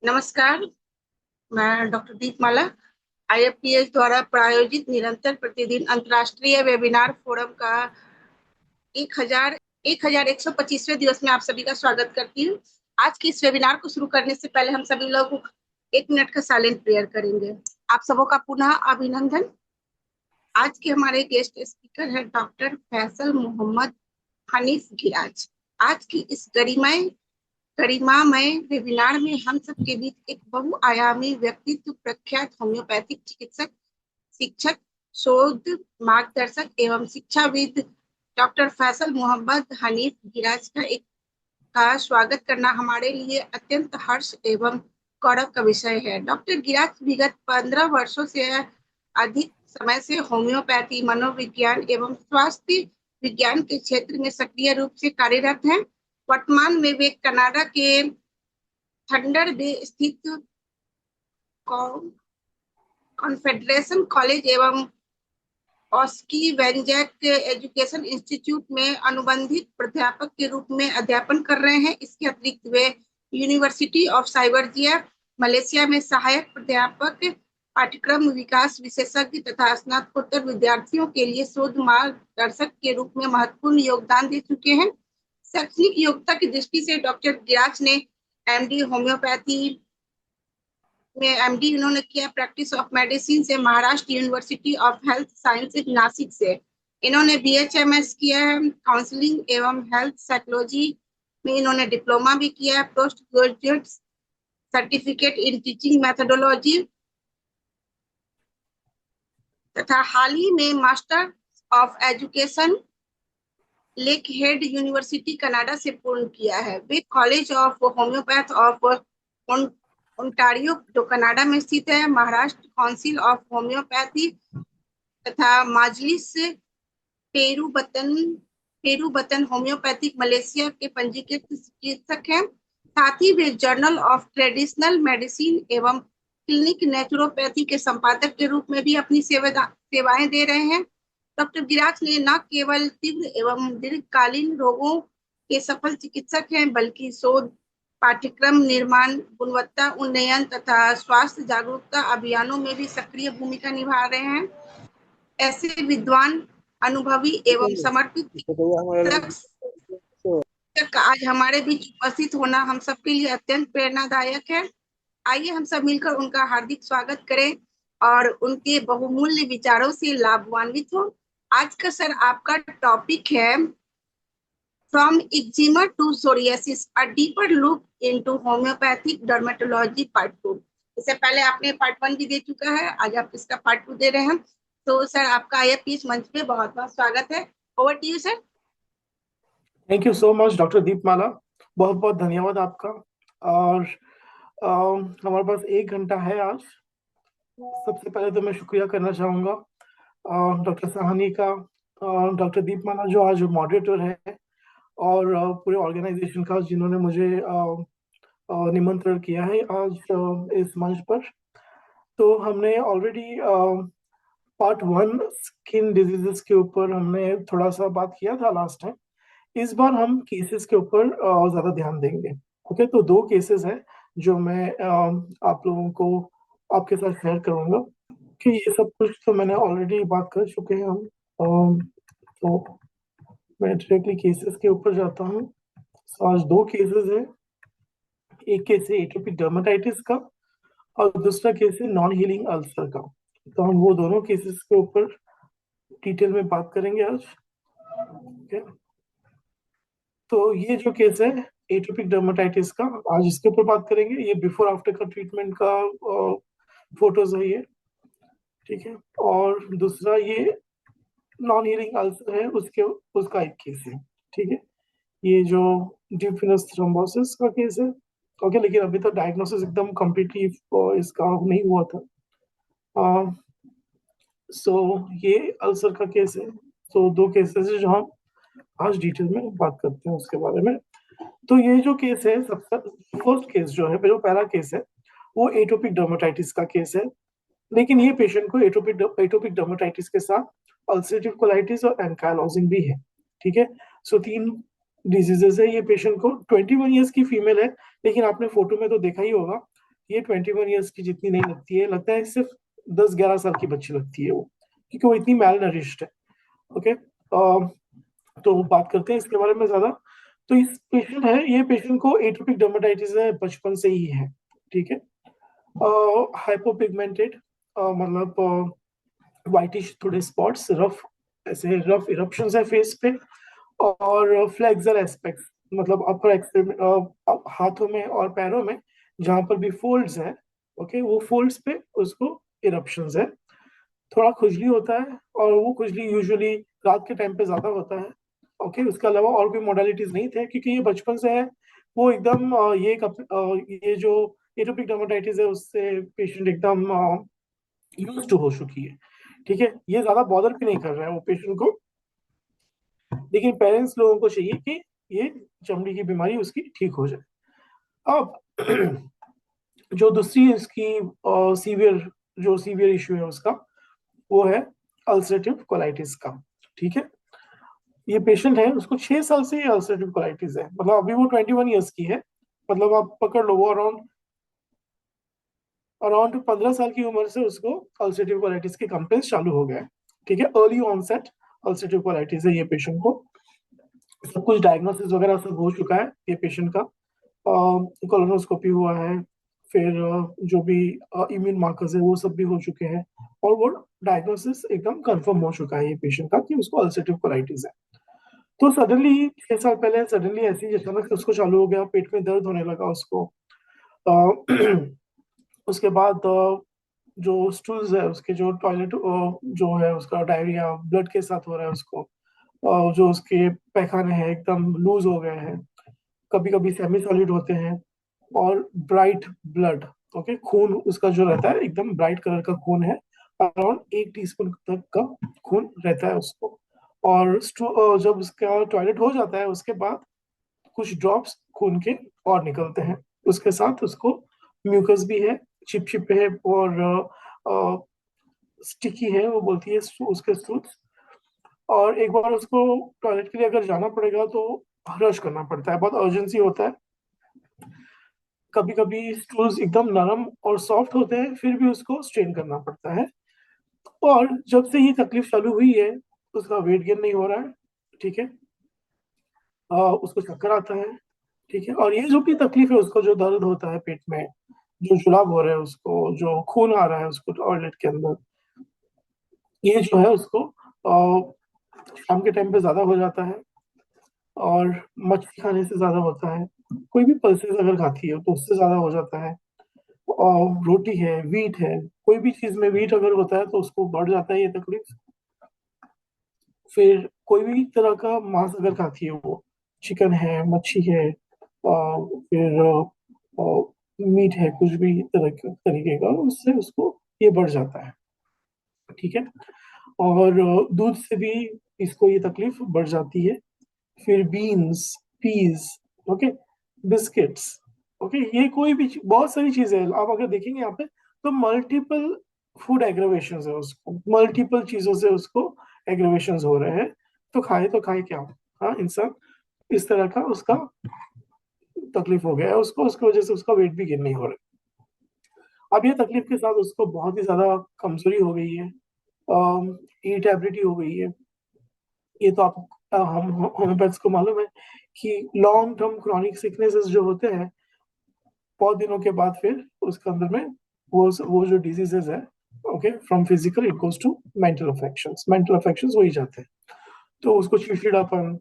नमस्कार। मैं डॉक्टर दीपमाला आईएफपीएच द्वारा प्रायोजित निरंतर प्रतिदिन अंतर्राष्ट्रीय वेबिनार फोरम का 1125वें दिवस में आप सभी का स्वागत करती हूँ। आज के इस वेबिनार को शुरू करने से पहले हम सभी लोग 1 मिनट का साइलेंट प्रेयर करेंगे। आप सबों का पुनः अभिनंदन। आज के हमारे गेस्ट स्पीकर है डॉक्टर फैसल मोहम्मद हनीफ गिराज। आज की इस गरिमामय वेबिनार में हम सबके बीच एक बहुआयामी व्यक्तित्व, प्रख्यात होम्योपैथिक चिकित्सक, शिक्षक, शोध मार्गदर्शक एवं शिक्षाविद डॉक्टर फैसल मोहम्मद हनीफ गिराज का स्वागत करना हमारे लिए अत्यंत हर्ष एवं गौरव का विषय है। डॉक्टर गिराज विगत 15 वर्षों से अधिक समय से होम्योपैथी, मनोविज्ञान एवं स्वास्थ्य विज्ञान के क्षेत्र में सक्रिय रूप से कार्यरत हैं। वर्तमान में वे कनाडा के थंडर बे स्थित कॉन्फेडरेशन कॉलेज एवं ऑस्की वेंजैक एजुकेशन इंस्टीट्यूट में अनुबंधित प्राध्यापक के रूप में अध्यापन कर रहे हैं। इसके अतिरिक्त वे यूनिवर्सिटी ऑफ साइबर्जिया मलेशिया में सहायक प्राध्यापक, पाठ्यक्रम विकास विशेषज्ञ तथा स्नातकोत्तर विद्यार्थियों के लिए शोध मार्गदर्शक के रूप में महत्वपूर्ण योगदान दे चुके हैं। शैक्षणिक योग्यता की दृष्टि से डॉक्टर गिराज ने एमडी होम्योपैथी में एमडी उन्होंने किया प्रैक्टिस ऑफ मेडिसिन से Maharashtra university of health sciences Nashik से। इन्होंने बीएचएमएस किया है काउंसलिंग एवं हेल्थ साइकोलॉजी में। इन्होंने डिप्लोमा भी किया है, post graduate certificate in teaching methodology तथा हाल ही में master of education Lakehead university Canada से पूर्ण किया है। वे college of homeopath of Ontario जो कनाडा में स्थित है, महाराष्ट्र काउंसिल ऑफ होम्योपैथी तथा माजलिस पेरुबतन होम्योपैथिक मलेशिया के पंजीकृत चिकित्सक हैं। साथ ही वे जर्नल ऑफ ट्रेडिशनल मेडिसिन एवं क्लिनिक नेचुरोपैथी के संपादक के रूप में भी अपनी सेवाएं दे रहे हैं। डॉक्टर गिराज ने न केवल तीव्र एवं दीर्घकालीन रोगों के सफल चिकित्सक हैं, बल्कि शोध, पाठ्यक्रम निर्माण, गुणवत्ता उन्नयन तथा स्वास्थ्य जागरूकता अभियानों में भी सक्रिय भूमिका निभा रहे हैं। ऐसे विद्वान, अनुभवी एवं समर्पित शिक्षक का आज हमारे बीच उपस्थित होना हम सबके लिए अत्यंत प्रेरणादायक है। आइए हम सब मिलकर उनका हार्दिक स्वागत करें और उनके बहुमूल्य विचारों से लाभान्वित हो। आज का सर आपका टॉपिक है from eczema to psoriasis, a deeper look into homeopathic dermatology part 2। इससे पहले आपने पार्ट 1 भी दे चुका है, आज आप इसका पार्ट 2 दे रहे हैं। तो सर आपका आईएफपीएच मंच पे बहुत बहुत स्वागत है। Over to you sir. Thank you so much doctor Deepmala, बहुत बहुत धन्यवाद आपका। और हमारे पास 1 घंटा है आज। सबसे पहले तो मैं शुक्रिया करना चाहूँगा डॉक्टर साहनी का, डॉक्टर दीपमाला जो आज मॉडरेटर है, और पूरे ऑर्गेनाइजेशन का जिन्होंने मुझे निमंत्रण किया है आज इस मंच पर। तो हमने ऑलरेडी पार्ट 1 स्किन डिजीजेस के ऊपर हमने थोड़ा सा बात किया था लास्ट टाइम। इस बार हम केसेस के ऊपर ज्यादा ध्यान देंगे। ओके, तो 2 केसेस हैं जो मैं आप लोगों को आपके साथ शेयर करूंगा कि ये सब कुछ तो मैंने ऑलरेडी बात कर चुके हैं हम। तो मैं डायरेक्टली केसेस के ऊपर जाता हूँ। आज 2 केसेस हैं। एक केस है एटोपिक डर्मेटाइटिस का और दूसरा केस है नॉन हीलिंग अल्सर का। तो हम वो दोनों केसेस के ऊपर डिटेल में बात करेंगे आज। ओके, तो ये जो केस है एटोपिक डर्मेटाइटिस का, आज इसके ऊपर बात करेंगे। ये बिफोर आफ्टर का ट्रीटमेंट का फोटोज है ये, ठीक है। और दूसरा ये नॉन हीलिंग अल्सर है, उसका एक केस है, ठीक है। ये जो डीप वेनस थ्रोम्बोसिस का केस है। ओके, लेकिन अभी तक डायग्नोसिस एकदम कम्प्लीटली इसका नहीं हुआ था। सो ये अल्सर का केस है। तो 2 केसेस है जो हम आज डिटेल में बात करते हैं उसके बारे में। तो ये जो केस है, सबसे फर्स्ट केस जो है, जो पहला केस है, वो एटोपिक डर्मेटाइटिस का केस है। लेकिन ये पेशेंट को एटोपिक डर्मेटाइटिस के साथ अल्सरेटिव कोलाइटिस और एंकाइलोजिंग भी है, ठीक है। सो 3 डिजीजेस है। ये पेशेंट को 21 ईयर्स की फीमेल है, लेकिन आपने फोटो में तो देखा ही होगा ये 21 ईयर्स की जितनी नहीं लगती है, लगता है सिर्फ 10-11 साल की बच्ची लगती है वो, क्योंकि वो इतनी मैल नरिश्ड है। ओके, तो बात करते हैं इसके बारे में ज्यादा। तो इस पेशेंट है, ये पेशेंट को एटोपिक डर्मेटाइटिस है, बचपन से ही है। ठीक है, हाइपोपिगमेंटेड, मतलब वाइटिश थोड़े स्पॉट्स, रफ, ऐसे रफ इरप्शंस है फेस पे, और फ्लेक्सर एस्पेक्ट्स, मतलब अपर हाथों में और पैरों में जहां पर भी फोल्ड्स हैं, ओके, वो फोल्ड्स पे उसको इरप्शंस है। थोड़ा खुजली होता है, और वो खुजली यूजुअली रात के टाइम पे ज्यादा होता है। ओके, उसके अलावा और कोई मोडालिटीज नहीं थे, क्योंकि ये बचपन से है। वो एकदम ये जो एटोपिक डर्मेटाइटिस है उससे पेशेंट एकदम यूज टू हो चुकी है। ठीक है, ये ज्यादा बॉदर भी नहीं कर रहा है वो पेशेंट को। लेकिन पेरेंट्स लोगों को चाहिए कि ये चमड़ी की बीमारी उसकी ठीक हो जाए। अब जो दूसरी इसकी सीवियर जो सीवियर इशू है उसका, वो है अल्सरेटिव कोलाइटिस का। ठीक है, ये पेशेंट है, उसको 6 साल से ये अल्सरेटिव कोलाइटिस है, मतलब अभी वो 21 ईयर्स की है, मतलब आप पकड़ लो वो अराउंड अराउंड 15 साल की उम्र से उसको अल्सरेटिव कोलाइटिस के कंप्लेंट्स चालू हो गए हैं। ठीक है, अर्ली ऑनसेट अल्सरेटिव कोलाइटिस है ये पेशेंट को। सब कुछ डायग्नोसिस वगैरह सब हो चुका है ये पेशेंट का, कोलोनोस्कोपी हुआ है, फिर जो भी इम्यून मार्कर्स है वो सब भी हो चुके हैं, और वो डायग्नोसिस एकदम कंफर्म हो चुका है ये पेशेंट का कि उसको अल्सरेटिव कोलाइटिस है। तो सडनली 6 साल पहले सडनली ऐसे ही अचानक से उसको चालू हो गया, पेट में दर्द होने लगा उसको। अ, उसके बाद जो स्टूल्स है उसके, जो टॉयलेट जो है उसका डायरिया ब्लड के साथ हो रहा है उसको, जो उसके पैखाने हैं एकदम लूज हो गए हैं, कभी कभी सेमी सॉलिड होते हैं, और ब्राइट ब्लड। ओके, खून उसका जो रहता है एकदम ब्राइट कलर का खून है, अराउंड 1 टीस्पून तक का खून रहता है उसको। और जब उसका टॉयलेट हो जाता है उसके बाद कुछ ड्रॉप्स खून के और निकलते हैं, उसके साथ उसको म्यूकस भी है, चिपचिप है, और स्टिकी है, वो बोलती है उसके सूट्स। और एक बार उसको टॉयलेट के लिए अगर जाना पड़ेगा तो रश करना पड़ता है, बहुत अर्जेंसी होता है। कभी कभी स्टूल्स एकदम नरम और सॉफ्ट होते हैं, फिर भी उसको स्ट्रेन करना पड़ता है। और जब से ये तकलीफ चालू हुई है उसका वेट गेन नहीं हो रहा है। ठीक है, उसको चक्कर आता है। ठीक है, और ये जो भी तकलीफ है उसको, जो दर्द होता है पेट में, जो जुलाब हो रहा है उसको, जो खून आ रहा है उसको टॉयलेट के अंदर, ये जो है उसको शाम के टाइम पे ज्यादा हो जाता है, और मछली खाने से ज्यादा होता है, कोई भी पल्सेस अगर खाती है तो उससे ज्यादा हो जाता है, और रोटी है, वीट है, कोई भी चीज में वीट अगर होता है तो उसको बढ़ जाता है ये तकलीफ। फिर कोई भी तरह का मांस अगर खाती है वो, चिकन है, मच्छी है, फिर मीट है, कुछ भी तरीके का, उससे उसको ये बढ़ जाता है। ठीक है, और दूध से भी इसको ये तकलीफ बढ़ जाती है। फिर beans, peas, okay, biscuits, okay, ये कोई भी बहुत सारी चीजें हैं, आप अगर देखेंगे यहाँ पे तो मल्टीपल फूड एग्रेवेशन है उसको, मल्टीपल चीजों से उसको एग्रेवेशन हो रहे हैं। तो खाए क्या, हाँ इंसान, इस तरह का उसका तकलीफ हो गया है उसको, उसकी वजह से उसका वेट भी गेन नहीं हो रहा है। अब ये तकलीफ के साथ उसको बहुत ही ज्यादा कमजोरी हो गई है, इरिटेबिलिटी हो गई है। ये तो आप हम होम्योपैथ्स को मालूम है कि लॉन्ग टर्म क्रॉनिक सिकनेसेस जो होते हैं, बहुत दिनों के बाद फिर उसके अंदर में वो जो डिजीजेस है, okay, from physical it goes to mental affections, mental affections हो ही जाते हैं। तो उसको चिड़चिड़ापन,